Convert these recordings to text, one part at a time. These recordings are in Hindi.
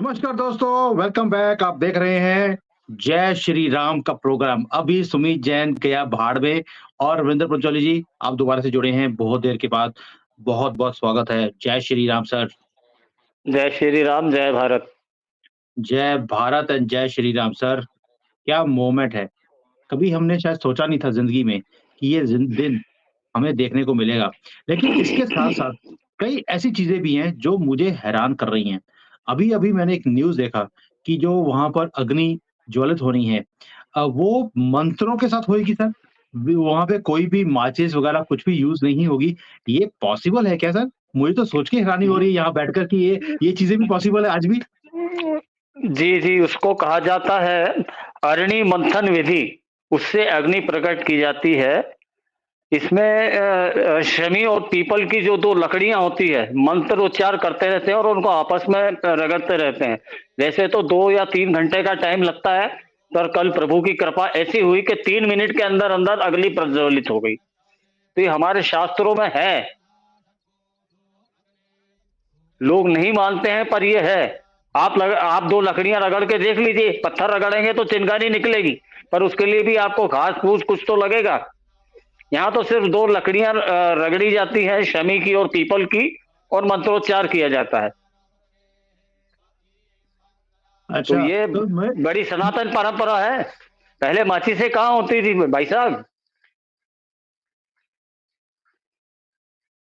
नमस्कार दोस्तों, वेलकम बैक। आप देख रहे हैं जय श्री राम का प्रोग्राम। अभी सुमित जैन गया भाड़ में और रविंद्र पंचोली जी आप दोबारा से जुड़े हैं बहुत देर के बाद। बहुत-बहुत स्वागत है। जय श्री राम सर। जय श्री राम, जय भारत। जय भारत एंड जय श्री राम सर। क्या मोमेंट है। कभी हमने शायद सोचा नहीं था ज़िंदगी में कि ये दिन हमें देखने को मिलेगा। लेकिन इसके साथ-साथ कई ऐसी चीज़ें भी हैं जो मुझे हैरान कर रही हैं। अभी-अभी मैंने एक न्यूज़ देखा कि जो वहाँ पर अग्नि ज्वलित होनी है वो मंत्रों के साथ होएगी सर? वहाँ पे कोई भी माचिस वगैरह कुछ भी यूज़ नहीं होगी। ये पॉसिबल है क्या सर? मुझे तो सोच के हैरानी हो रही है यहाँ बैठकर कि ये चीज़ें भी पॉसिबल है आज भी? जी, जी, उसको कहा जाता है अरणि मंथन विधि, उससे अग्नि प्रकट की जाती है। इसमें शमी और पीपल की जो 2 लकड़ियाँ होती है, मंत्र उच्चार करते रहते हैं और उनको आपस में रगड़ते रहते हैं। वैसे तो 2 या 3 घंटे का टाइम लगता है, पर कल प्रभु की कृपा ऐसी हुई कि 3 मिनट के अंदर-अंदर अग्नि प्रज्वलित हो गई। तो ये हमारे शास्त्रों में है। लोग नहीं मानते हैं पर ये है। आप 2 लकड़ियाँ रगड़ के देख लीजिए, पत्थर रगड़ेंगे तो चिंगारी निकलेगी, पर उसके लिए भी आपको घास-फूस कुछ तो लगेगा। यहाँ तो सिर्फ 2 लकड़ियाँ रगड़ी जाती हैं, शमी की और पीपल की, और मंत्रोच्चार किया जाता है। तो अच्छा, ये तो मैं बड़ी सनातन परंपरा है। पहले माचिसें कहाँ होती थी भाई साहब?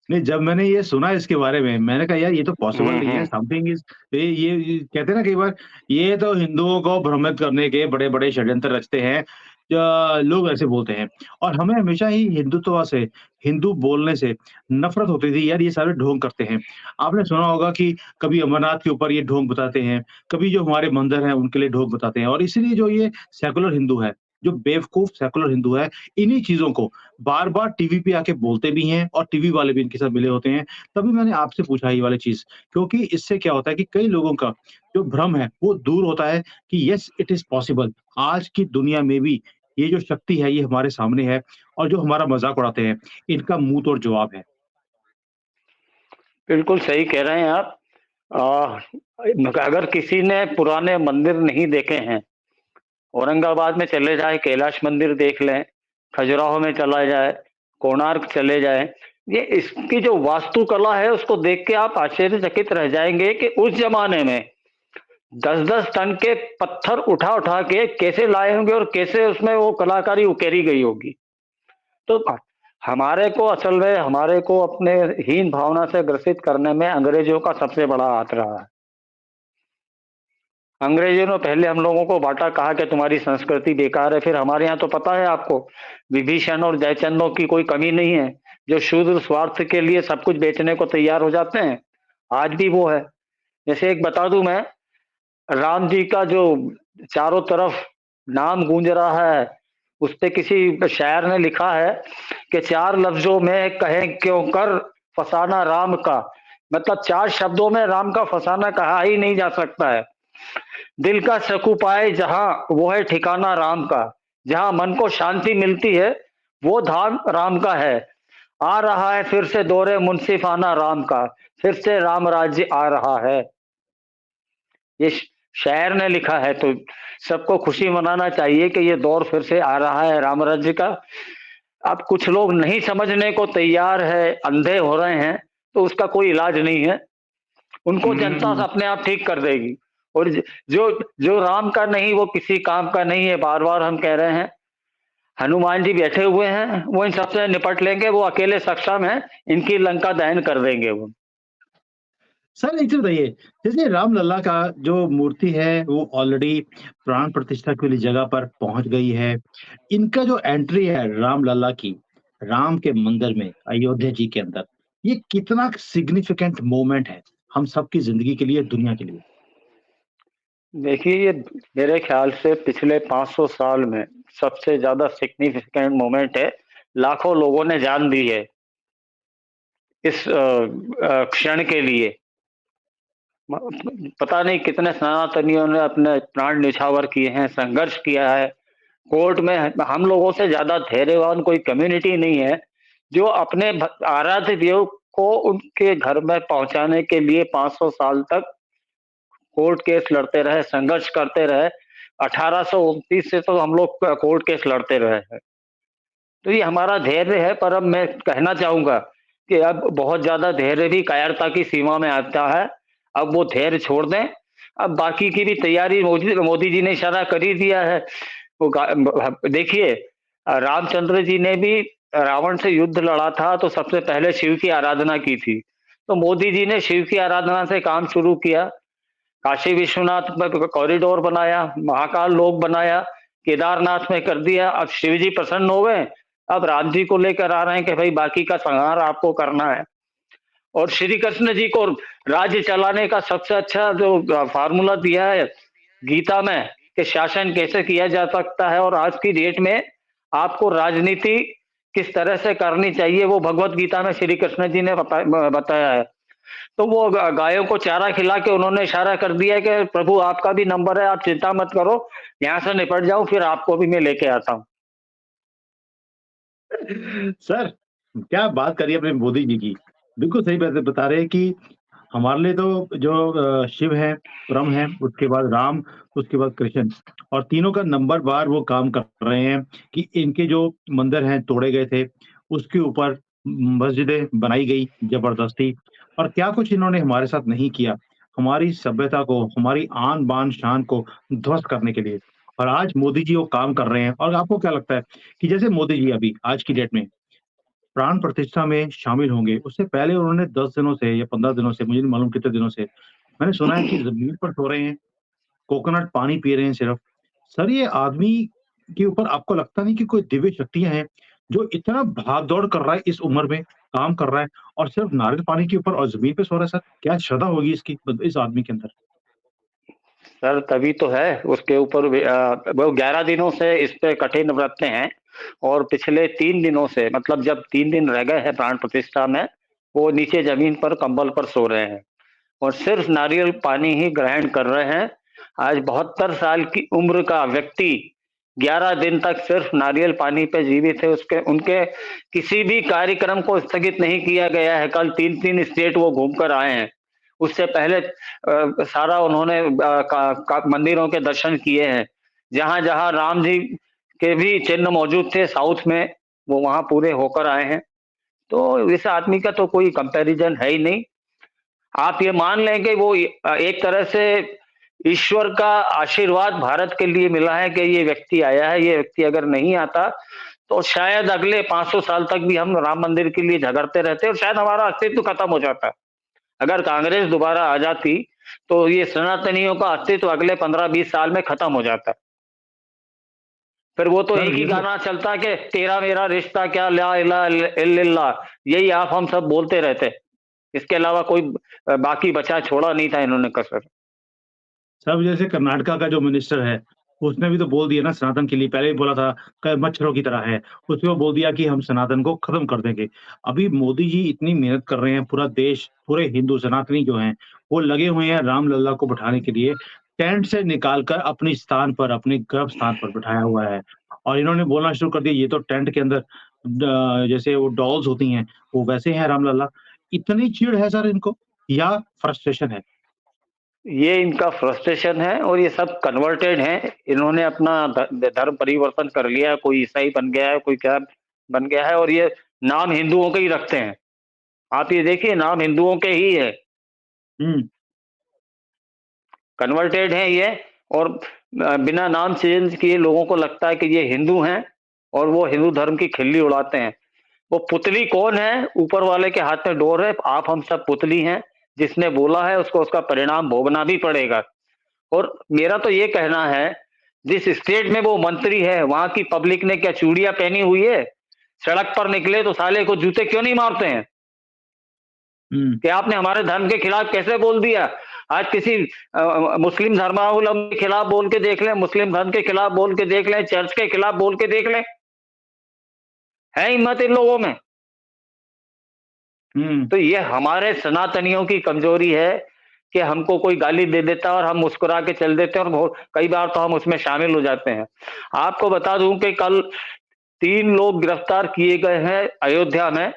नहीं, जब मैंने ये सुना इसके बारे में, मैंने कहा यार ये तो पॉसिबल हुँ, नहीं है, हुँ। समथिंग इज़ ये कहते हैं ना कई बार ये तो हिंदुओं को भ्रमित करने के बड़े-बड़े षड्यंत्र रचते हैं। लोग ऐसे बोलते हैं और हमें हमेशा ही हिंदुत्व से, हिंदू बोलने से नफ़रत होती थी, यार ये सारे ढोंग करते हैं। आपने सुना होगा कि कभी अमरनाथ के ऊपर ये ढोंग बताते हैं, कभी जो हमारे मंदिर हैं उनके लिए ढोंग बताते हैं और इसीलिए जो ये सेकुलर हिंदू है, जो बेवकूफ़ सेकुलर हिंदू है, इन्हीं चीज़ों को बार-बार टीवी पे आके बोलते भी हैं और टीवी वाले भी इनके साथ मिले होते हैं। तभी मैंने आपसे पूछा ये वाली चीज़, क्योंकि इससे क्या होता है कि कई लोगों का जो भ्रम है, वो दूर होता है कि येस इट इज़ पॉसिबल। आज की दुनिया में भी ये जो शक्ति है, ये हमारे सामने है और जो हमारा मज़ाक उड़ाते हैं, इनका मुँह तोड़ जवाब है। बिल्कुल सही कह रहे हैं आप। अगर किसी ने पुराने मंदिर नहीं देखे हैं, औरंगाबाद में चले जाएँ, कैलाश मंदिर देख लें, खजुराहो में चला जाए, कोणार्क चले जाएँ। ये इसकी जो वास्तुकला है उसको देख के आप आश्चर्यचकित रह जाएँगे कि उस ज़माने में 10-10 टन के पत्थर उठा-उठा के कैसे लाए होंगे और कैसे उसमें वो कलाकारी उकेरी गई होगी। तो हमारे को असल में हमारे को अपने हीन भावना से ग्रसित करने में अंग्रेज़ों का सबसे बड़ा हाथ रहा है। अंग्रेज़ों ने पहले हम लोगों को बाँटा, कहा कि तुम्हारी संस्कृति बेकार है, फिर हमारे यहाँ तो पता है आपको, विभीषण और जयचंदों की कोई कमी नहीं है, जो शूद्र स्वार्थ के लिए सब कुछ बेचने को तैयार हो जाते हैं, आज भी वो है। जैसे एक बता दूँ मैं, राम जी का जो चारों तरफ नाम गूंज रहा है, उसपे किसी शायर ने लिखा है कि 4 लफ्ज़ों में कहें क्यों कर फसाना राम का, मतलब 4 शब्दों में राम का फसाना कहा ही नहीं जा सकता है। दिल का सुकून पाए जहाँ, वो है ठिकाना राम का। जहाँ मन को शांति मिलती है, वो धाम राम का है। आ रहा है फिर से दौरे मुनसिफाना राम का, फिर से राम राज्य आ रहा है। ये शायर ने लिखा है, तो सबको खुशी मनाना चाहिए कि ये दौर फिर से आ रहा है राम राज्य का। अब कुछ लोग नहीं समझने को तैयार है, अंधे हो रहे हैं, तो उसका कोई इलाज नहीं है। उनको जनता हुँ। अपने आप ठीक कर देगी। और जो जो राम का नहीं वो किसी काम का नहीं है, बार-बार हम कह रहे हैं। हनुमान जी बैठे हुए हैं, वो इन सबसे निपट लेंगे, वो अकेले सक्षम हैं, इनकी लंका दहन कर देंगे वो। सर एक चीज़ बताइए, जैसे रामलला का जो मूर्ति है वो ऑलरेडी प्राण प्रतिष्ठा के लिए जगह पर पहुँच गई है। इनका जो एंट्री है रामलला की, राम के मंदिर में अयोध्या जी के अंदर, ये कितना सिग्निफिकेंट मोमेंट है, हम सबकी ज़िंदगी के लिए, दुनिया के लिए? देखिए, ये मेरे ख्याल से पिछले 500 साल में सबसे ज़्यादा सिग्निफिकेंट मोमेंट है। लाखों लोगों ने जान दी है इस क्षण के लिए। पता नहीं कितने सनातनियों ने अपने प्राण न्यौछावर किए हैं, संघर्ष किया है। कोर्ट में हम लोगों से ज़्यादा धैर्यवान कोई कम्युनिटी नहीं है, जो अपने आराध्य देव को उनके घर में पहुँचाने के लिए 500 साल तक कोर्ट केस लड़ते रहे, संघर्ष करते रहे। 1829 से तो हम लोग कोर्ट केस लड़ते रहे हैं। तो ये हमारा धैर्य है, पर अब मैं कहना चाहूँगा कि अब बहुत ज़्यादा धैर्य भी कायरता की सीमा में आता है। अब वो धैर्य छोड़ दें। अब बाकी की भी तैयारी मोदी मोदी जी ने इशारा कर ही दिया है। वो देखिए, रामचंद्र जी ने भी रावण से युद्ध लड़ा था तो सबसे पहले शिव की आराधना की थी। तो मोदी जी ने शिव की आराधना से काम शुरू किया। काशी विश्वनाथ में कॉरिडोर बनाया, महाकाल लोक बनाया, केदारनाथ में कर दिया। अब शिव जी प्रसन्न हो गए, अब राम जी को लेकर आ रहे हैं कि भाई बाकी का संहार आपको करना है। और श्री कृष्ण जी को राज्य चलाने का सबसे अच्छा जो फार्मूला दिया है गीता में कि शासन कैसे किया जा सकता है और आज की डेट में आपको राजनीति किस तरह से करनी चाहिए, वो भगवत गीता में श्री कृष्ण जी ने बताया है। तो वो गायों को चारा खिला के उन्होंने इशारा कर दिया कि प्रभु आपका भी नंबर है, आप चिंता मत करो, यहाँ से निपट जाऊं, फिर आपको भी मैं लेके आता हूँ। सर, क्या बात करी अपने मोदी जी की। बिल्कुल सही बात बता रहे हैं कि हमारे लिए तो जो शिव है, ब्रह्म है, उसके बाद राम, उसके बाद कृष्ण और तीनों का नंबर बार वो काम कर रहे हैं कि इनके जो मंदिर हैं तोड़े गए थे, उसके ऊपर मस्जिदें बनाई गई ज़बरदस्ती और क्या कुछ इन्होंने हमारे साथ नहीं किया। हमारी सभ्यता को, हमारी आन-बान, शान को ध्वस्त करने के लिए और आज मोदी जी वो काम कर रहे हैं और आपको क्या लगता है कि जैसे मोदी जी अभी आज की डेट में प्राण प्रतिष्ठा में शामिल होंगे, उससे पहले उन्होंने 10 दिनों से या 15 दिनों से, मुझे नहीं मालूम कितने दिनों से, मैंने सुना है कि ज़मीन पर सो रहे हैं, कोकोनट पानी पी रहे हैं सिर्फ़। सर ये आदमी के ऊपर आपको लगता नहीं कि कोई दिव्य शक्तियाँ हैं, जो इतना भाग-दौड़ कर रहा है इस उम्र में, काम कर रहा है और सिर्फ़ नारियल पानी के ऊपर और ज़मीन पे सो रहा है सर? क्या श्रद्धा होगी इसकी इस आदमी के अंदर? सर तभी तो है उसके ऊपर वो 11 दिनों से इस पे कठिन व्रत हैं और पिछले 3 दिनों से मतलब जब 3 दिन रह गए हैं प्राण प्रतिष्ठा में, वो नीचे जमीन पर कंबल पर सो रहे हैं और सिर्फ नारियल पानी ही ग्रहण कर रहे हैं। आज 72 साल की उम्र का व्यक्ति 11 दिन तक सिर्फ नारियल पानी पे जीवित है। उसके उनके किसी भी कार्यक्रम को स्थगित नहीं किया गया है। कल 3-3 स्टेट वो घूम कर आए हैं। उससे पहले सारा उन्होंने मंदिरों के दर्शन किए हैं। जहाँ-जहाँ राम जी के भी चिन्ह मौजूद थे साउथ में, वो वहाँ पूरे होकर आए हैं। तो इस आदमी का तो कोई कंपैरिजन है ही नहीं। आप ये मान लें कि वो एक तरह से ईश्वर का आशीर्वाद भारत के लिए मिला है कि ये व्यक्ति आया है। ये व्यक्ति अगर नहीं आता, तो शायद अगले 500 साल तक भी हम राम मंदिर के लिए झगड़ते रहते और शायद हमारा अस्तित्व खत्म हो जाता। अगर कांग्रेस दोबारा आ जाती, तो ये सनातनियों का अस्तित्व अगले 15-20 साल में खत्म हो जाता। फिर वो तो सर एक ही ये तो गाना चलता कि तेरा मेरा रिश्ता क्या ला इलाहा इल्लल्लाह, यही आप हम सब बोलते रहते। इसके अलावा कोई बाकी बचा छोड़ा नहीं था इन्होंने कसर। सब जैसे कर्नाटका का जो मिनिस्टर है, उसने भी तो बोल दिया ना सनातन के लिए पहले भी बोला था क मच्छरों की तरह है। उसने वो बोल दिया कि हम सनातन को खत्म कर देंगे। अभी मोदी जी इतनी मेहनत कर रहे हैं, पूरा देश, पूरे हिंदू सनातनी जो हैं, वो लगे हुए हैं रामलला को बैठाने के लिए, टेंट से निकाल कर अपने स्थान पर, अपने गर्भ स्थान पर बिठाया हुआ है। और इन्होंने बोलना शुरू कर दिया ये तो टेंट के अंदर जैसे वो डॉल्स होती हैं, वो वैसे हैं रामलला। इतनी चिढ़ है सर इनको या फ्रस्ट्रेशन है? ये इनका फ्रस्ट्रेशन है और ये सब कन्वर्टेड हैं। इन्होंने अपना धर्म परिवर्तन कर लिया है, कोई ईसाई बन गया है, कोई क्या बन गया है और ये नाम हिंदुओं के ही रखते हैं। आप ये देखिए नाम हिंदुओं के ही है, हुँ। कन्वर्टेड हैं ये और बिना नाम चेंज किए लोगों को लगता है कि ये हिंदू हैं और वो हिंदू धर्म की खिल्ली उड़ाते हैं। वो पुतली कौन है? ऊपर वाले के हाथ में डोर है, आप हम सब पुतली हैं। जिसने बोला है उसको उसका परिणाम भोगना भी पड़ेगा। और मेरा तो ये कहना है, जिस स्टेट में वो मंत्री है, वहाँ की पब्लिक ने क्या चूड़ियाँ पहनी हुई है? सड़क पर निकले तो साले को जूते क्यों नहीं मारते हैं? हुँ। कि आपने हमारे धर्म के खिलाफ कैसे बोल दिया? आज किसी मुस्लिम धर्मावलंबी के खिलाफ बोल के देख लें, मुस्लिम धर्म के खिलाफ बोल के देख लें, चर्च के खिलाफ बोल के देख लें। है हिम्मत इन लोगों में? हुँ। तो ये हमारे सनातनियों की कमजोरी है कि हमको कोई गाली दे देता है और हम मुस्कुरा के चल देते हैं और बहुत कई बार तो हम उसमें शामिल हो जाते हैं। आपको बता दूं कि कल 3 लोग गिरफ्तार किए गए हैं अयोध्या में।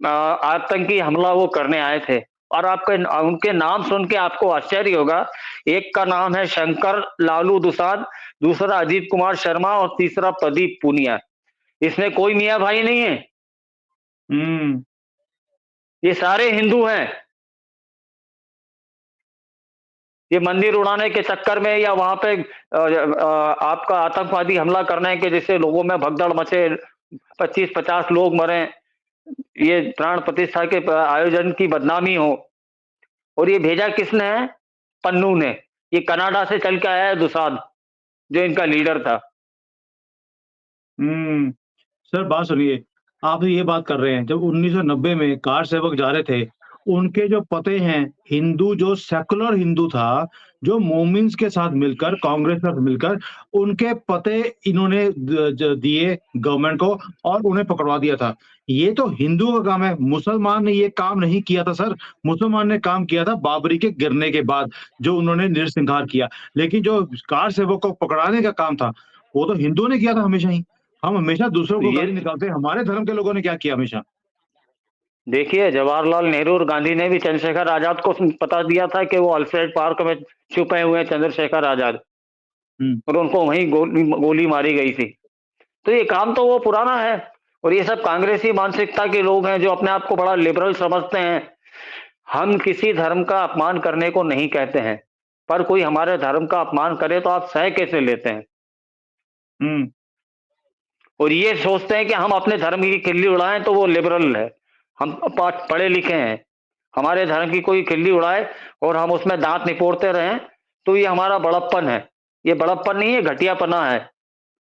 आतंकी हमला वो करने आए थे और आपके उनके नाम सुन के आपको आश्चर्य होगा। एक का नाम है शंकर लालू दुसाद, दूसरा अजीत कुमार शर्मा और तीसरा प्रदीप पूनिया। इसमें कोई मियाँ भाई नहीं है। हम्म। ये सारे हिंदू हैं। ये मंदिर उड़ाने के चक्कर में या वहां पे आपका आतंकवादी हमला करने के जिससे लोगों में भगदड़ मचे, 25-50 लोग मरे, ये प्राण प्रतिष्ठा के आयोजन की बदनामी हो। और ये भेजा किसने है? पन्नू ने। ये कनाडा से चल के आया है दुसाद, जो इनका लीडर था। हम्म। सर बात सुनिए, आप ये बात कर रहे हैं जब 1990 में कार सेवक जा रहे थे, उनके जो पते हैं, हिंदू जो सेकुलर हिंदू था, जो मोमिन्स के साथ मिलकर, कांग्रेस के साथ मिलकर, उनके पते इन्होंने दिए गवर्नमेंट को और उन्हें पकड़वा दिया था। ये तो हिंदुओं का काम है, मुसलमान ने ये काम नहीं किया था सर। मुसलमान ने काम किया था बाबरी के गिरने के बाद, जो उन्होंने नरसंहार किया। लेकिन जो कार सेवक को पकड़ाने का काम था, वो तो हिंदुओं ने किया था हमेशा ही। हम हमेशा दूसरों को ये गाली निकालते हैं, हमारे धर्म के लोगों ने क्या किया हमेशा? देखिए, जवाहरलाल नेहरू और गांधी ने भी चंद्रशेखर आजाद को पता दिया था कि वो अल्फ्रेड पार्क में छुपे हुए हैं चंद्रशेखर आजाद, हुँ, और उनको वहीं गोली मारी गई थी। तो ये काम तो वो पुराना है। और ये सब कांग्रेसी मानसिकता के लोग हैं जो अपने आप को बड़ा लिबरल समझते हैं। हम किसी धर्म का अपमान करने को नहीं कहते हैं, पर कोई हमारे धर्म का अपमान करे तो आप सह कैसे लेते हैं? हुँ। और ये सोचते हैं कि हम अपने धर्म की खिल्ली उड़ाएं तो वो लिबरल है। हम पढ़े लिखे हैं, हमारे धर्म की कोई खिल्ली उड़ाए और हम उसमें दांत निपोड़ते रहें तो ये हमारा बड़प्पन है। ये बड़प्पन नहीं है, घटियापना है,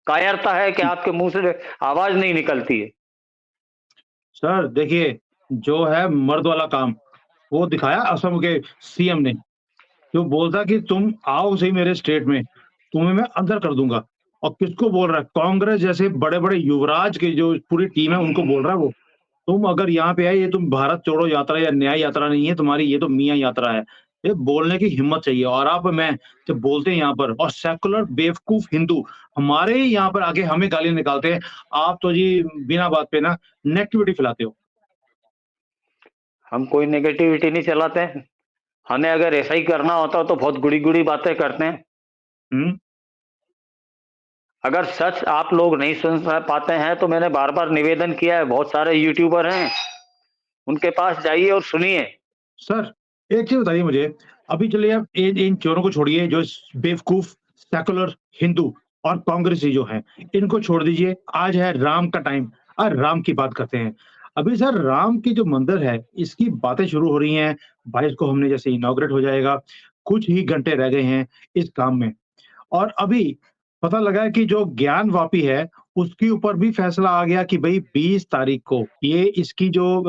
कायरता है कि आपके मुंह से आवाज नहीं निकलती है। सर देखिए, जो है मर्द वाला काम, वो दिखाया असम के सीएम ने, जो बोलता कि तुम आओ सही मेरे स्टेट में, तुम्हें मैं अंदर कर दूँगा। और किसको बोल रहा है? कांग्रेस जैसे बड़े-बड़े युवराज की जो पूरी टीम है उनको बोल रहा है वो। तुम अगर यहाँ पे आए, ये तुम भारत छोड़ो यात्रा या न्याय यात्रा नहीं है तुम्हारी, ये तो मियाँ यात्रा है। ये बोलने की हिम्मत चाहिए। और आप मैं जब बोलते हैं यहाँ पर, और सेकुलर बेवकूफ हिंदू हमारे ही यहाँ पर आके हमें गाली निकालते हैं, आप तो जी बिना बात पे ना नेगेटिविटी फैलाते हो। हम कोई नेगेटिविटी नहीं चलाते हैं। हमें अगर ऐसा ही करना होता तो बहुत गुड़ी-गुड़ी बातें करते हैं। हुँ, अगर सच आप लोग नहीं सुन पाते हैं तो मैंने बार-बार निवेदन किया है, बहुत सारे यूट्यूबर हैं, उनके पास जाइए और सुनिए। सर एक चीज़ बताइए मुझे, अभी चलिए आप इन इन चोरों को छोड़िए जो बेवकूफ सेकुलर हिंदू और कांग्रेसी जो हैं, इनको छोड़ दीजिए। आज है राम का टाइम, आज राम की बात करते हैं। अभी सर राम की जो मंदिर है, इसकी बातें शुरू हो रही हैं, 22 को हमने जैसे इनॉग्रेट हो जाएगा, कुछ ही घंटे रह गए हैं इस काम में। और अभी पता लगा है कि जो ज्ञानवापी है, उसके ऊपर भी फैसला आ गया कि भई 20 तारीख को ये इसकी जो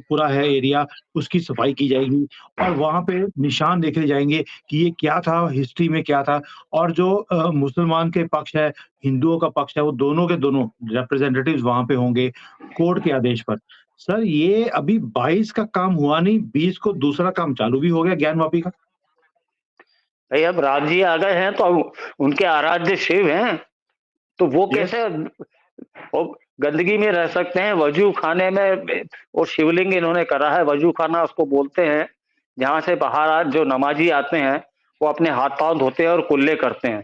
पूरा है एरिया, उसकी सफाई की जाएगी और वहाँ पे निशान देखे जाएँगे कि ये क्या था, हिस्ट्री में क्या था। और जो मुसलमान के पक्ष है, हिंदुओं का पक्ष है, वो दोनों के दोनों रिप्रेजेंटेटिव्स वहाँ पे होंगे, कोर्ट के आदेश पर। सर ये अभी 22 का काम हुआ नहीं, 20 को दूसरा काम चालू भी हो गया ज्ञानवापी का। भई अब राम जी आ गए हैं तो उनके आराध्य शिव हैं, तो वो यस। कैसे वो गंदगी में रह सकते हैं? वजू खाने में वो शिवलिंग इन्होंने करा है, वजू खाना उसको बोलते हैं, जहाँ से बाहर जो नमाज़ी आते हैं, वो अपने हाथ-पाँव धोते हैं और कुल्ले करते हैं।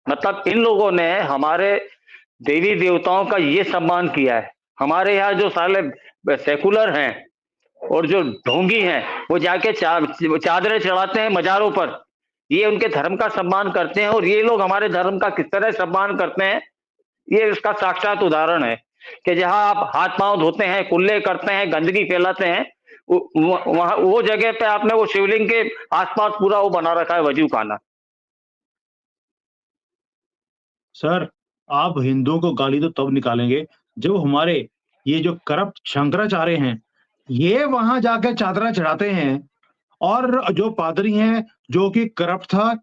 मतलब इन लोगों ने हमारे देवी-देवताओं का ये सम्मान किया है। हमारे यहाँ जो साले सेकुलर हैं और जो ढोंगी हैं, वो जाके चादरें चढ़ाते हैं मज़ारों पर। ये उनके धर्म का सम्मान करते हैं और ये लोग हमारे धर्म का किस तरह सम्मान करते हैं, ये इसका साक्षात उदाहरण है कि जहाँ आप हाथ-पाँव धोते हैं, कुल्ले करते हैं, गंदगी फैलाते हैं, वहाँ वो जगह पे आपने वो शिवलिंग के आस-पास पूरा वो बना रखा है वजूखाना। सर, आप हिंदुओं को गाली तो तब निकालेंगे जब हमारे ये जो करप्ट शंकराचार्य हैं, ये वहाँ जाके चादरा चढ़ाते हैं और जो पादरी हैं, जो कि करप्ट था,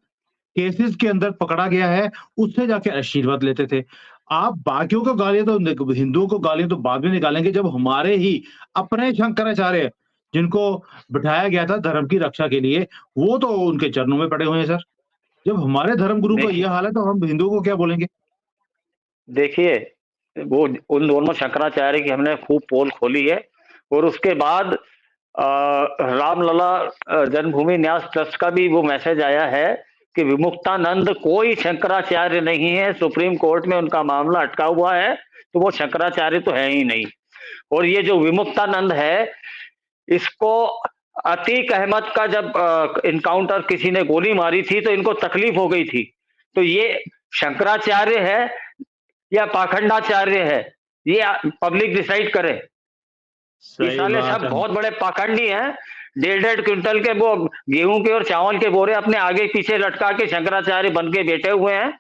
केसेस के अंदर पकड़ा गया है, उससे जाके आशीर्वाद लेते थे। आप बाकियों को गालियाँ तो हिंदुओं को गालियाँ तो बाद में निकालेंगे जब हमारे ही अपने शंकराचार्य, जिनको बिठाया गया था धर्म की रक्षा के लिए, वो तो उनके चरणों में पड़े हुए हैं सर। जब हमारे धर्म गुरु का ये देखिए हाल है तो हम हिंदुओं को क्या बोलेंगे? देखिए, वो उन दोनों शंकराचार्य की हमने खूब पोल खोली है और उसके बाद रामलला जन्मभूमि न्यास ट्रस्ट का भी वो मैसेज आया है कि विमुक्तानंद कोई शंकराचार्य नहीं है, सुप्रीम कोर्ट में उनका मामला अटका हुआ है, तो वो शंकराचार्य तो है ही नहीं। और ये जो विमुक्तानंद है, इसको अतीक अहमद का जब इनकाउंटर किसी ने गोली मारी थी तो इनको तकलीफ हो गई थी, तो ये शंकराचार्य है या पाखंडाचार्य है, ये पब्लिक डिसाइड करे। ये सही साले बात सब है। बहुत बड़े पाखंडी हैं, 1.5 क्विंटल के वो गेहूं के और चावल के बोरे अपने आगे पीछे लटका के शंकराचार्य बन के बैठे हुए हैं।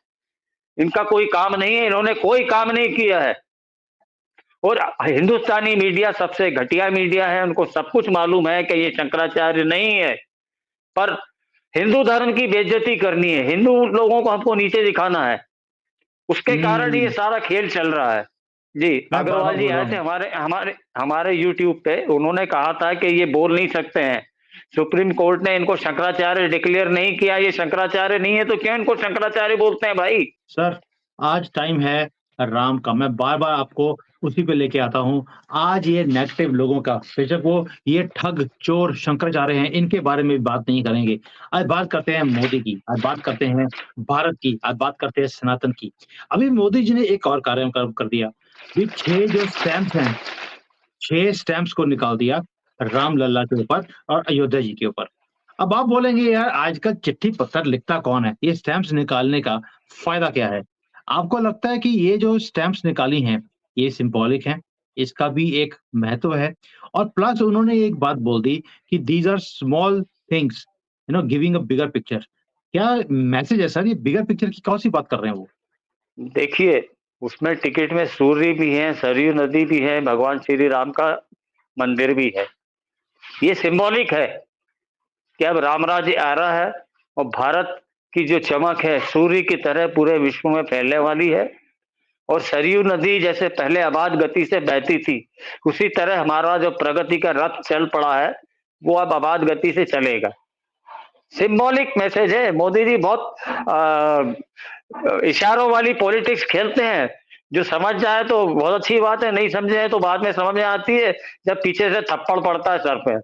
इनका कोई काम नहीं है, इन्होंने कोई काम नहीं किया है। और हिंदुस्तानी मीडिया सबसे घटिया मीडिया है, उनको सब कुछ मालूम है कि ये शंकराचार्य नहीं है, पर हिंदू धर्म की बेइज्जती करनी है, हिंदू लोगों को हमको नीचे दिखाना है, उसके कारण ये हम्म। सारा खेल चल रहा है। जी, मैं बार बार अग्रवाल जी बोल रहा आए थे हूँ। हमारे हमारे हमारे यूट्यूब पे, उन्होंने कहा था कि ये बोल नहीं सकते हैं, सुप्रीम कोर्ट ने इनको शंकराचार्य डिक्लेयर नहीं किया, ये शंकराचार्य नहीं है तो क्यों इनको शंकराचार्य बोलते हैं भाई? सर, आज टाइम है राम का। मैं बार-बार आपको उसी पे लेके आता हूँ। आज ये नेगेटिव लोगों का, बेशक वो ये ठग, चोर, शंकराचार्य हैं, इनके बारे में बात नहीं करेंगे। आज बात करते हैं मोदी की, आज बात करते हैं भारत की, आज बात करते हैं सनातन की। अभी मोदी जी ने एक और कार्य कर दिया। ये 6 जो स्टैम्प्स हैं, 6 स्टैम्प्स को निकाल दिया रामलला के ऊपर और अयोध्या जी के ऊपर। अब आप बोलेंगे यार आजकल चिट्ठी पत्थर लिखता कौन है? ये स्टैम्प्स निकालने का फ़ायदा क्या है? आपको लगता है कि ये जो स्टैम्प्स निकाली हैं, ये सिंबॉलिक हैं, इसका भी एक महत्व है और प्लस उन्होंने एक बात बोल दी कि these are small things, giving a bigger picture. क्या मैसेज है सर, ये बिगर पिक्चर की कौन-सी बात कर रहे हैं वो? देखिए, उसमें टिकट में सूर्य भी है, सरयू नदी भी है, भगवान श्री राम का मंदिर भी है। ये सिंबॉलिक है कि अब राम राज्य आ रहा है और भारत की जो चमक है सूर्य की तरह पूरे विश्व में फैलने वाली है। और सरयू नदी जैसे पहले अबाध गति से बहती थी, उसी तरह हमारा जो प्रगति का रथ चल पड़ा है, वो अब अबाध गति से चलेगा। सिंबॉलिक मैसेज है। मोदी जी बहुत इशारों वाली पॉलिटिक्स खेलते हैं। जो समझ जाए तो बहुत अच्छी बात है, नहीं समझे तो बाद में समझ में आती है जब पीछे से थप्पड़ पड़ता है सर पे।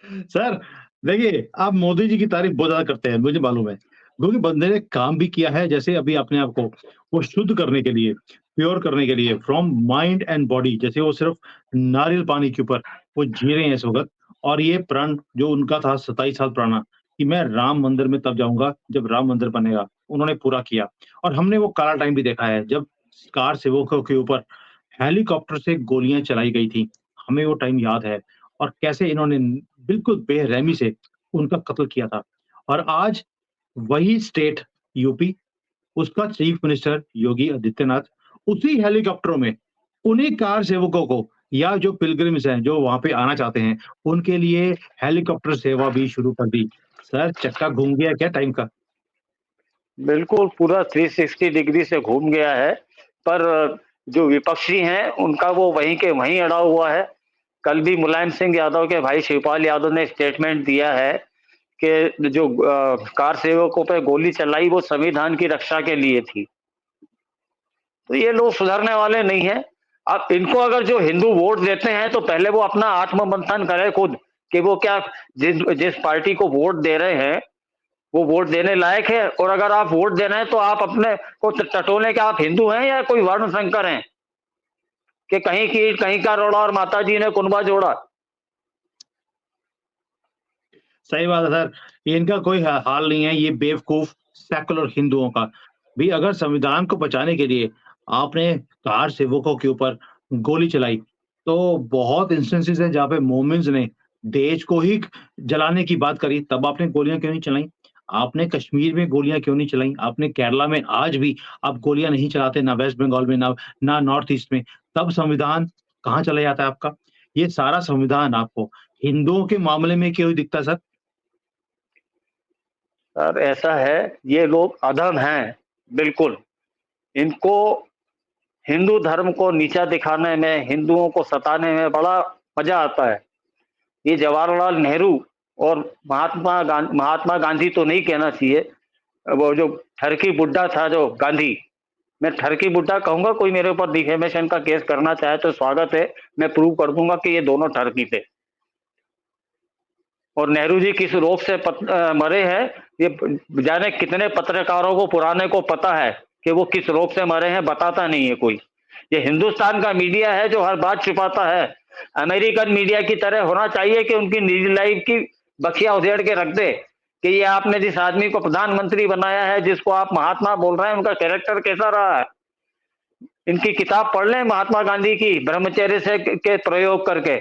सर, देखिए, आप मोदी जी की तारीफ़ बहुत ज़्यादा करते हैं, मुझे मालूम है। क्योंकि बंदे ने काम भी किया है, जैसे अभी अपने आप को वो शुद्ध करने के लिए, प्योर करने के लिए फ्रॉम माइंड एंड बॉडी, जैसे वो सिर्फ़ नारियल पानी के ऊपर वो जी रहे हैं इस वक़्त और ये प्रण जो उनका था 27 साल पुराना कि मैं राम मंदिर में तब जाऊँगा, जब राम मंदिर बनेगा, उन्होंने पूरा किया। और हमने वो काला टाइम भी देखा है, जब कार सेवकों के ऊपर हेलीकॉप्टर से गोलियाँ चलाई गई थी, हमें वो टाइम याद है और कैसे इन्होंने बिल्कुल बेरहमी से उनका कत्ल किया था। और आज वही स्टेट यूपी, उसका चीफ मिनिस्टर योगी आदित्यनाथ उसी हेलीकॉप्टरों में उन्हीं कार सेवकों को या जो पिलग्रिम्स हैं, जो वहाँ पे आना चाहते हैं, उनके लिए हेलीकॉप्टर सेवा भी शुरू कर दी। सर, चक्का घूम गया क्या टाइम का? बिल्कुल पूरा 360 डिग्री से घूम गया है, पर जो विपक्षी हैं उनका वो वहीं के वहीं अड़ा हुआ है। कल भी मुलायम सिंह यादव के भाई शिवपाल यादव ने स्टेटमेंट दिया है कि जो कार सेवकों पे गोली चलाई वो संविधान की रक्षा के लिए थी। तो ये लोग सुधरने वाले नहीं हैं। अब इनको अगर जो हिंदू वोट देते हैं तो पहले वो अपना आत्ममंथन करें खुद कि वो क्या जिस जिस पार्टी को वोट दे रहे हैं वो वोट देने लायक है। और अगर आप वोट दे रहे हैं तो आप अपने को टटोले के आप हिंदू हैं या कोई वर्ण संकर हैं कि कहीं की कहीं का रोड़ा और माता जी ने कुनबा जोड़ा। सही बात है सर, ये इनका कोई हाल नहीं है, ये बेवकूफ़ सेकुलर हिंदुओं का। भी अगर संविधान को बचाने के लिए आपने कार सेवकों के ऊपर गोली चलाई, तो बहुत इंस्टेंसेस हैं जहाँ पे मोमेन्स ने देश को ही जलाने की बात करी, तब आपने गोलियाँ क्यों नहीं चलाई? आपने कश्मीर में गोलियाँ क्यों नहीं चलाई? आपने केरला में आज भी आप गोलियाँ नहीं चलाते, ना वेस्ट बंगाल में, ना नॉर्थ ईस्ट में, तब संविधान कहाँ चला जाता है आपका? ये सारा संविधान आपको हिंदुओं के मामले में क्यों दिखता है सर? सर ऐसा है, ये लोग अधम हैं, बिल्कुल। इनको हिंदू धर्म को नीचा दिखाने में, हिंदुओं को सताने में बड़ा मजा आता है। ये जवाहरलाल नेहरू और महात्मा गांधी तो नहीं कहना चाहिए, वो जो ठरकी बुड्ढा था जो गांधी, मैं ठरकी बुड्ढा कहूंगा, कोई मेरे ऊपर डिफेमेशन का केस करना चाहे तो स्वागत है, मैं प्रूव कर दूंगा कि ये दोनों ठरकी थे। और नेहरू जी किस रोग से मरे हैं, ये जाने कितने पत्रकारों को पुराने को पता है कि वो किस रोग से मरे हैं, बताता नहीं है कोई। ये हिंदुस्तान का मीडिया है जो हर बात छुपाता है। अमेरिकन मीडिया की तरह होना चाहिए कि उनकी निजी लाइफ की बखिया उधेड़ के रख दे कि ये आपने जिस आदमी को प्रधानमंत्री बनाया है, जिसको आप महात्मा बोल रहे हैं, उनका कैरेक्टर कैसा रहा है। इनकी किताब पढ़ लें महात्मा गांधी की, ब्रह्मचर्य से के प्रयोग करके।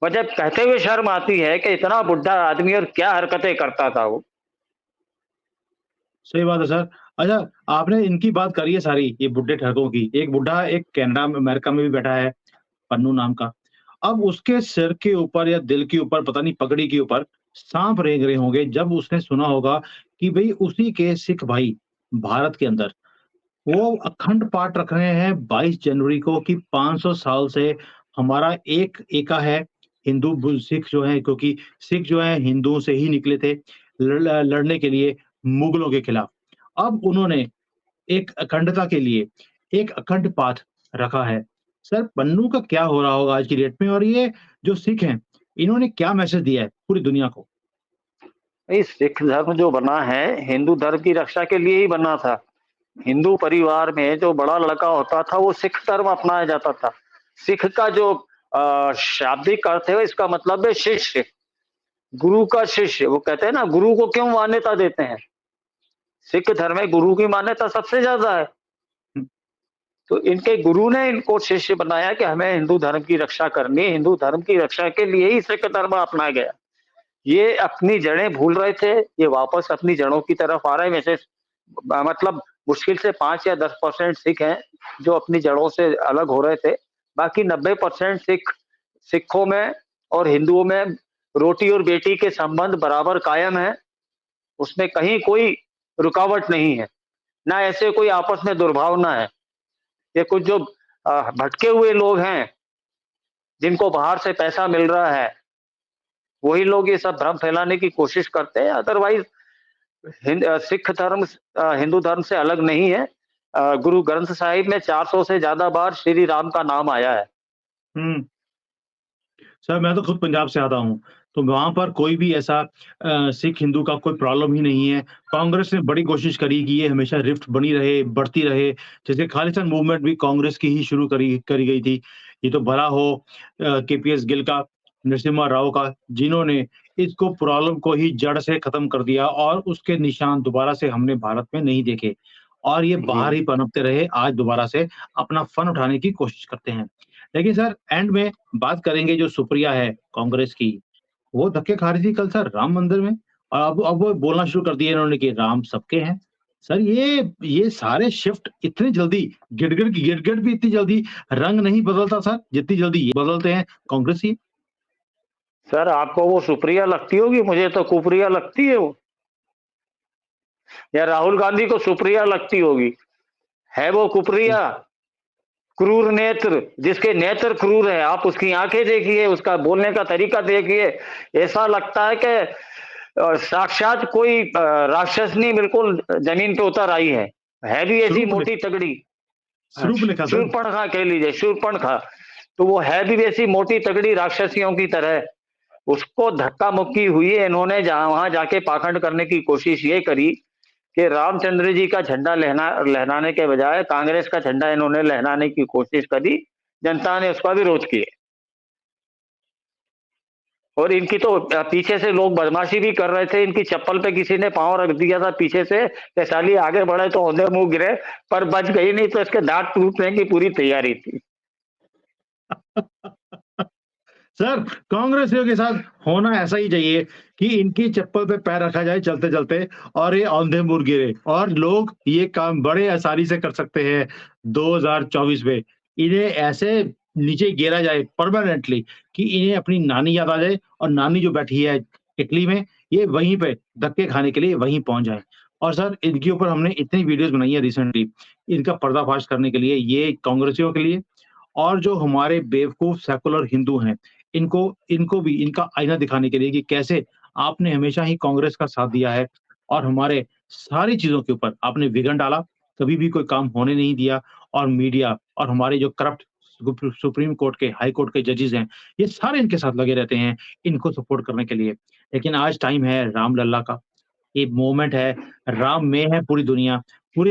मुझे कहते हुए शर्म आती है कि इतना बुढ़ा आदमी और क्या हरकतें करता था वो। सही बात है सर। अच्छा, आपने इनकी बात करी है सारी, ये बुड्ढे ठगों की। एक बुड्ढा एक कनाडा में, अमेरिका में भी बैठा है, पन्नू नाम का। अब उसके सिर के ऊपर या दिल के ऊपर, पता नहीं पगड़ी के ऊपर साँप रेंग रहे होंगे, जब उसने सुना होगा कि भई उसी के सिख भाई भारत के अंदर वो अखंड पाठ रख रहे हैं 22 जनवरी को कि 500 साल से हमारा एक एका है। हिंदू सिख जो है, क्योंकि सिख जो है हिंदुओं से ही निकले थे लड़ने के लिए मुगलों के खिलाफ। अब उन्होंने एक अखंडता के लिए एक अखंड पाठ रखा है। सर, पन्नू का क्या हो रहा होगा आज की डेट में, और ये जो सिख हैं, इन्होंने क्या मैसेज दिया है पूरी दुनिया को? सिख धर्म जो बना है हिंदू धर्म की रक्षा के लिए ही बना था। हिंदू परिवार में जो बड़ा लड़का होता था वो सिख धर्म अपनाया जाता था। सिख का जो शाब्दिक अर्थ है, इसका मतलब है शिष्य, गुरु का शिष्य। वो कहते हैं ना, गुरु को क्यों मान्यता देते हैं, सिख धर्म में गुरु की मान्यता सबसे ज्यादा है। तो इनके गुरु ने इनको शिष्य बनाया कि हमें हिंदू धर्म की रक्षा करनी है। हिंदू धर्म की रक्षा के लिए ही सिख धर्म अपनाया गया। ये अपनी जड़ें भूल रहे थे, ये वापस अपनी जड़ों की तरफ आ रहे हैं। वैसे मतलब मुश्किल से 5 या 10% सिख हैं जो अपनी जड़ों से अलग हो रहे थे। बाकी 90% सिखों में और हिंदुओं में रोटी और बेटी के संबंध बराबर कायम है। उसमें कहीं कोई रुकावट नहीं है, ना ऐसे कोई आपस में दुर्भावना है। ये कुछ जो भटके हुए लोग हैं, जिनको बाहर से पैसा मिल रहा है, वही लोग ये सब भ्रम फैलाने की कोशिश करते हैं। अदरवाइज सिख धर्म हिंदू धर्म से अलग नहीं है। गुरु ग्रंथ साहिब में 400 से ज्यादा बार श्री राम का नाम आया है। हुँ। सर, मैं तो खुद पंजाब से आता हूँ, तो वहाँ पर कोई भी ऐसा सिख हिंदू का कोई प्रॉब्लम ही नहीं है। कांग्रेस ने बड़ी कोशिश करी कि ये हमेशा रिफ्ट बनी रहे, बढ़ती रहे। जैसे खालिस्तान मूवमेंट भी कांग्रेस की ही शुरू करी गई थी। ये तो भला हो केपीएस गिल का, नरसिम्हा राव का, जिन्होंने इसको प्रॉब्लम को ही जड़ से खत्म कर दिया, और उसके निशान दोबारा से हमने भारत में नहीं देखे। और ये जी। बाहर ही पनपते रहे, आज दोबारा से अपना फन उठाने की कोशिश करते हैं। लेकिन सर, एंड में बात करेंगे जो सुप्रिया है कांग्रेस की, वो धक्के खा रही थी कल सर राम मंदिर में, और अब वो बोलना शुरू कर दिया इन्होंने कि राम सबके हैं। सर, ये सारे शिफ्ट इतनी जल्दी, गिड़गिड़ भी इतनी जल्दी रंग नहीं बदलता सर, जितनी जल्दी ये बदलते हैं कांग्रेसी। सर आपको वो सुप्रिया लगती होगी, मुझे तो कुप्रिया लगती है वो। या राहुल गांधी को सुप्रिया लगती होगी, है वो कुप्रिया। क्रूर नेत्र, जिसके नेत्र क्रूर है, आप उसकी आंखें देखिए, उसका बोलने का तरीका देखिए, ऐसा लगता है कि साक्षात कोई राक्षसनी बिल्कुल जमीन पे उतर आई है भी ऐसी मोटी तगड़ी। शूर्पणखा सर। शूर्पणखा कह लीजिए, शूर्पणखा। तो वो है भी वैसी मोटी तगड़ी राक्षसियों की तरह। उसको धक्का मुक्की हुई है। इन्होंने जहां वहां जाके पाखंड करने की कोशिश ये करी कि रामचंद्र जी का झंडा लहराने के बजाय कांग्रेस का झंडा इन्होंने लहराने की कोशिश करी। जनता ने उसका विरोध किया। और इनकी तो पीछे से लोग बदमाशी भी कर रहे थे। इनकी चप्पल पे किसी ने पांव रख दिया था पीछे से कि साली आगे बढ़े तो औंधे मुंह गिरे, पर बच गई नहीं तो इसके दांत टूटने की पूरी तैयारी थी। सर, कांग्रेसियों के साथ होना ऐसा ही चाहिए कि इनकी चप्पल पे पैर रखा जाए चलते चलते, और ये औंधे मुंह गिरे, और लोग ये काम बड़े आसानी से कर सकते हैं 2024 में। इन्हें ऐसे नीचे गिरा जाए परमानेंटली कि इन्हें अपनी नानी याद आ जाए, और नानी जो बैठी है इटली में, ये वहीं पे धक्के खाने के लिए वहीं पहुंच जाए। और सर, इनके ऊपर हमने इतनी वीडियोस बनाई है रिसेंटली, इनका पर्दाफाश करने के लिए, ये कांग्रेसियों के लिए, और जो हमारे बेवकूफ सेकुलर हिंदू हैं, इनको इनको भी इनका आईना दिखाने के लिए कि कैसे आपने हमेशा ही कांग्रेस का साथ दिया है, और हमारे सारी चीज़ों के ऊपर आपने विघन डाला। कभी भी कोई काम होने नहीं दिया और मीडिया और हमारे जो करप्ट सुप्रीम कोर्ट के, हाई कोर्ट के जजेस हैं, ये सारे इनके साथ लगे रहते हैं, इनको सपोर्ट करने के लिए। लेकिन आज टाइम है रामलला का, ये मोमेंट है, राम में है पूरी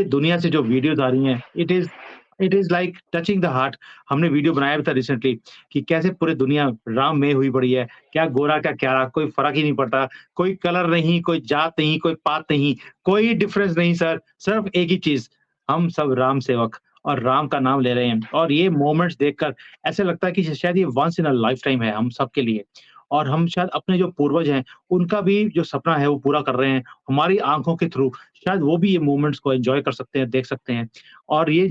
दुनिया से जो वीडियोज़ आ रही हैं, it is like touching the heart. हमने वीडियो बनाया भी था रिसेंटली कि कैसे पूरी दुनिया राम में हुई पड़ी है, क्या गोरा क्या काला, कोई फ़र्क ही नहीं पड़ता, कोई कलर नहीं, कोई जात नहीं, कोई पात नहीं, कोई डिफरेंस नहीं सर, सिर्फ़ एक ही चीज़, हम सब राम सेवक और राम का नाम ले रहे हैं और ये मोमेंट्स देखकर ऐसा लगता है कि शायद ये once in a life time है हम सबके लिए और हम शायद अपने जो पूर्वज हैं, उनका भी जो सपना है वो पूरा कर रहे हैं, हमारी आँखों के थ्रू शायद वो भी ये मोमेंट्स को एन्जॉय कर सकते हैं, देख सकते हैं। और ये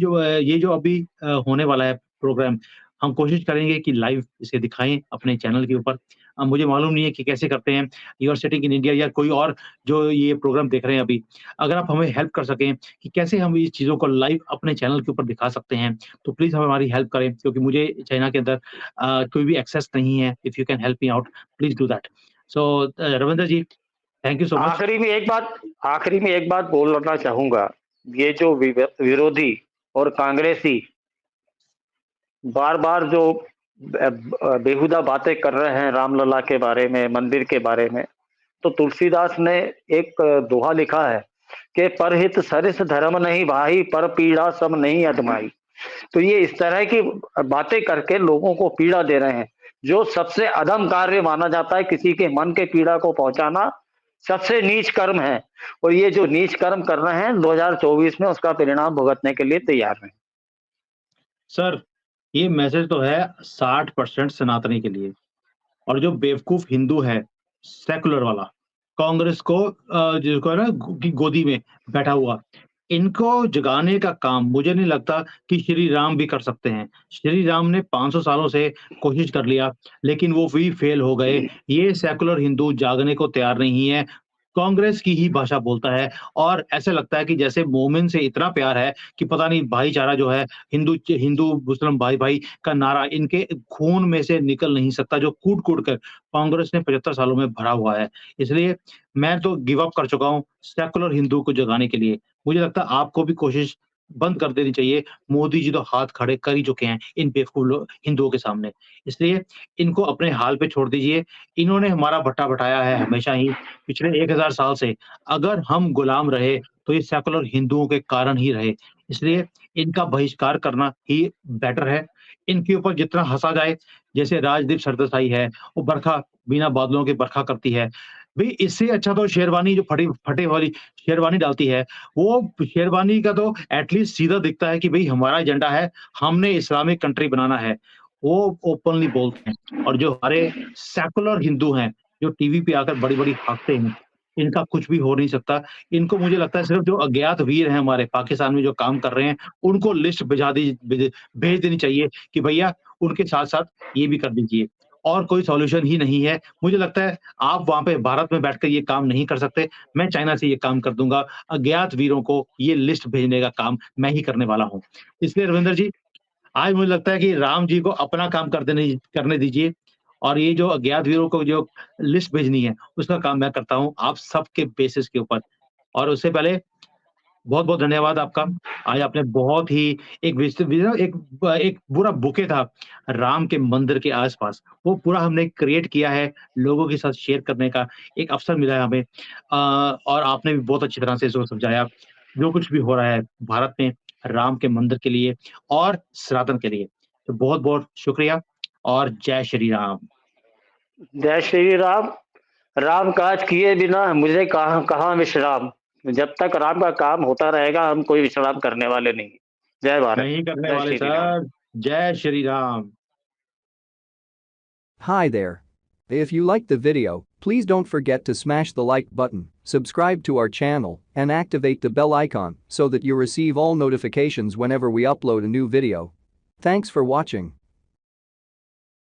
जो अभी होने वाला है प्रोग्राम, हम कोशिश करेंगे कि लाइव इसे दिखाएँ अपने चैनल के ऊपर। मुझे मालूम नहीं है कि कैसे करते हैं, you are sitting in India या कोई और जो ये प्रोग्राम देख रहे हैं अभी, अगर आप हमें हेल्प कर सकें कि कैसे हम इस चीज़ों को लाइव अपने चैनल के ऊपर दिखा सकते हैं, तो प्लीज़ आप हमारी हेल्प करें क्योंकि मुझे चाइना के अंदर कोई भी एक्सेस नहीं है। If you can help me out, please do that. So Ravinder ji, thank you so much. आखिरी में एक बात बोलना चाहूँगा। ये जो विरोधी और कांग्रेसी बार-बार जो बेहुदा बातें कर रहे हैं रामलला के बारे में, मंदिर के बारे में, तो तुलसीदास ने एक दोहा लिखा है कि परहित सरिस धर्म नहीं भाई, पर पीड़ा सम नहीं अधमाई। तो ये इस तरह की बातें करके लोगों को पीड़ा दे रहे हैं, जो सबसे अधम कार्य माना जाता है, किसी के मन के पीड़ा को पहुँचाना सबसे नीच कर्म है और ये जो नीच कर्म कर रहे हैं 2024 में उसका परिणाम भुगतने के लिए तैयार हैं। सर, ये मैसेज तो है 60% सनातनी के लिए। और जो बेवकूफ़ हिंदू है, सेकुलर वाला, कांग्रेस को जिसको है ना की गोदी में बैठा हुआ, इनको जगाने का काम मुझे नहीं लगता कि श्री राम भी कर सकते हैं। श्री राम ने 500 सालों से कोशिश कर लिया, लेकिन वो भी फेल हो गए। ये सेकुलर हिंदू जागने को तैयार नहीं है। कांग्रेस की ही भाषा बोलता है और ऐसा लगता है कि जैसे मोमिन से इतना प्यार है कि पता नहीं भाईचारा जो है हिंदू मुस्लिम भाई-भाई का नारा इनके खून में से निकल नहीं सकता जो कूट-कूट कर कांग्रेस ने 75 सालों में भरा हुआ है। इसलिए मैं तो गिव अप कर चुका हूँ सेकुलर हिंदू को जगाने के लिए। मुझे लगता है आपको भी कोशिश बंद कर देनी चाहिए। मोदी जी तो हाथ खड़े कर ही चुके हैं इन बेवकूफ हिंदुओं के सामने। इसलिए इनको अपने हाल पे छोड़ दीजिए। इन्होंने हमारा भट्टा बटाया है हमेशा ही पिछले 1000 साल से। अगर हम गुलाम रहे तो ये सेकुलर हिंदुओं के कारण ही रहे। इसलिए इनका बहिष्कार करना ही बेटर है। इनके ऊपर जितना हँसा जाए, जैसे राजदीप सरदेसाई है, वो बरखा बिना बादलों के बरखा करती है। भई इससे अच्छा तो शेरवानी जो फटे वाली शेरवानी डालती है, वो शेरवानी का तो एट लीस्ट सीधा दिखता है कि भई हमारा एजेंडा है, हमने इस्लामिक कंट्री बनाना है। वो ओपनली बोलते हैं और जो हमारे सेकुलर हिंदू हैं, जो टीवी पे आकर बड़ी-बड़ी हाँकते हैं, इनका कुछ भी हो नहीं सकता। इनको मुझे लगता है सिर्फ़ जो अज्ञात वीर हैं हमारे पाकिस्तान में जो काम कर रहे हैं, उनको लिस्ट भेज देनी चाहिए कि भैया उनके साथ-साथ ये भी कर दीजिए। और कोई सॉल्यूशन ही नहीं है। मुझे लगता है आप वहाँ पे भारत में बैठकर ये काम नहीं कर सकते। मैं चाइना से ये काम कर दूँगा। अज्ञात वीरों को ये लिस्ट भेजने का काम मैं ही करने वाला हूँ। इसलिए रविंदर जी, आज मुझे लगता है कि राम जी को अपना काम करने दीजिए और ये जो अज्ञात वीरों को जो लिस्ट भेजनी है, उसका काम मैं करता हूँ, आप सबके बेसिस के ऊपर। और उससे पहले बहुत-बहुत धन्यवाद आपका। आज आपने बहुत ही एक एक पूरा बुके था राम के मंदिर के आस-पास, वो पूरा हमने क्रिएट किया है, लोगों के साथ शेयर करने का एक अवसर मिला है हमें। और आपने भी बहुत अच्छी तरह से इसको समझाया, जो कुछ भी हो रहा है भारत में राम के मंदिर के लिए और सनातन के लिए। तो बहुत-बहुत शुक्रिया और जय श्री राम। जय श्री राम। राम काज किए बिना मुझे कहाँ कहाँ विश्राम। जब तक राम का काम होता रहेगा हम कोई विश्राम करने वाले नहीं। जय भारत। नहीं करने जय वाले श्री राम। सर, जय Shri Ram. Hi there. If you liked the video, please don't forget to smash the like button, subscribe to our channel, and activate the bell icon so that you receive all notifications whenever we upload a new video. Thanks for watching.